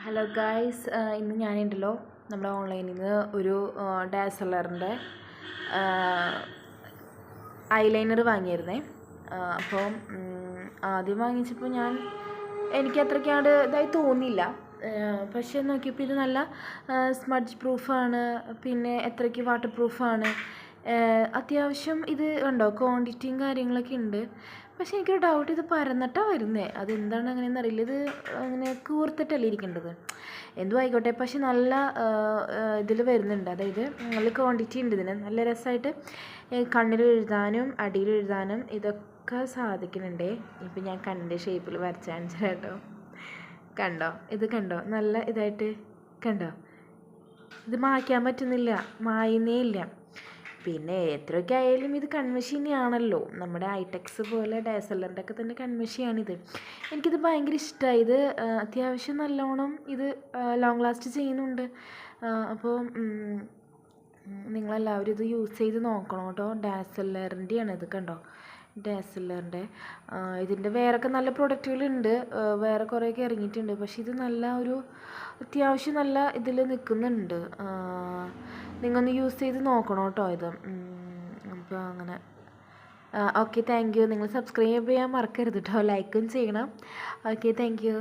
Hello guys, ഇന്ന് ഞാനുണ്ടല്ലോ നമ്മുടെ ഓൺലൈനിൽ നിന്ന് ഒരു ഡാസലറിൻ്റെ ഐലൈനർ വാങ്ങിയിരുന്നേ. അപ്പോൾ ആദ്യം വാങ്ങിച്ചപ്പോൾ എനിക്ക് അത്രയ്ക്കാണ്ട് ഇതായി തോന്നിയില്ല. പക്ഷേ നോക്കിയപ്പോൾ ഇത് നല്ല സ്മഡ്ജ് പ്രൂഫാണ്, പിന്നെ എത്രയ്ക്ക് വാട്ടർ പ്രൂഫാണ്. അത്യാവശ്യം ഇത് ഉണ്ടോ ക്വാണ്ടിറ്റിയും കാര്യങ്ങളൊക്കെ ഉണ്ട്. പക്ഷേ എനിക്കൊരു ഡൗട്ട്, ഇത് പരന്നിട്ടാണ് വരുന്നത്. അതെന്താണ് അങ്ങനെയെന്ന് അറിയില്ല. ഇത് അങ്ങനെ കൂർത്തിട്ടല്ലേ ഇരിക്കേണ്ടത്. എന്തും ആയിക്കോട്ടെ, പക്ഷെ നല്ല ഇതിൽ വരുന്നുണ്ട്. അതായത് നല്ല ക്വാണ്ടിറ്റി ഉണ്ട് ഇതിന്. നല്ല രസമായിട്ട് കണ്ണിൽ എഴുതാനും അടിയിൽ എഴുതാനും ഇതൊക്കെ സാധിക്കുന്നുണ്ട്. ഇപ്പം ഞാൻ കണ്ണിൻ്റെ ഷേപ്പിൽ വരച്ച് കാണിച്ചു കേട്ടോ. കണ്ടോ, ഇത് കണ്ടോ, നല്ല ഇതായിട്ട് കണ്ടോ. ഇത് മായ്ക്കാൻ പറ്റുന്നില്ല, മായുന്നേ ഇല്ല. പിന്നെ എത്രയൊക്കെ ആയാലും ഇത് കൺമഷി തന്നെയാണല്ലോ. നമ്മുടെ ഐടെക്സ് പോലെ ഡാസലറിൻ്റെ ഒക്കെ തന്നെ കൺമഷിയാണിത്. എനിക്കിത് ഭയങ്കര ഇഷ്ടമായി. ഇത് അത്യാവശ്യം നല്ലോണം ഇത് ലോങ് ലാസ്റ്റ് ചെയ്യുന്നുണ്ട്. അപ്പോൾ നിങ്ങളെല്ലാവരും ഇത് യൂസ് ചെയ്ത് നോക്കണം കേട്ടോ. ഡാസലറിൻ്റെയാണ് ഇത്, കണ്ടോ, ഡാസലറിൻ്റെ. ഇതിൻ്റെ വേറൊക്കെ നല്ല പ്രൊഡക്റ്റുകളുണ്ട്, വേറെ കുറേയൊക്കെ ഇറങ്ങിയിട്ടുണ്ട്. പക്ഷേ ഇത് നല്ല ഒരു അത്യാവശ്യം നല്ല ഇതിൽ നിൽക്കുന്നുണ്ട്. നിങ്ങളൊന്ന് യൂസ് ചെയ്ത് നോക്കണം കേട്ടോ ഇത്. അപ്പോൾ അങ്ങനെ ഓക്കെ, താങ്ക് യു. നിങ്ങൾ സബ്സ്ക്രൈബ് ചെയ്യാൻ മറക്കരുത് കേട്ടോ, ലൈക്കും ചെയ്യണം. Okay, thank you.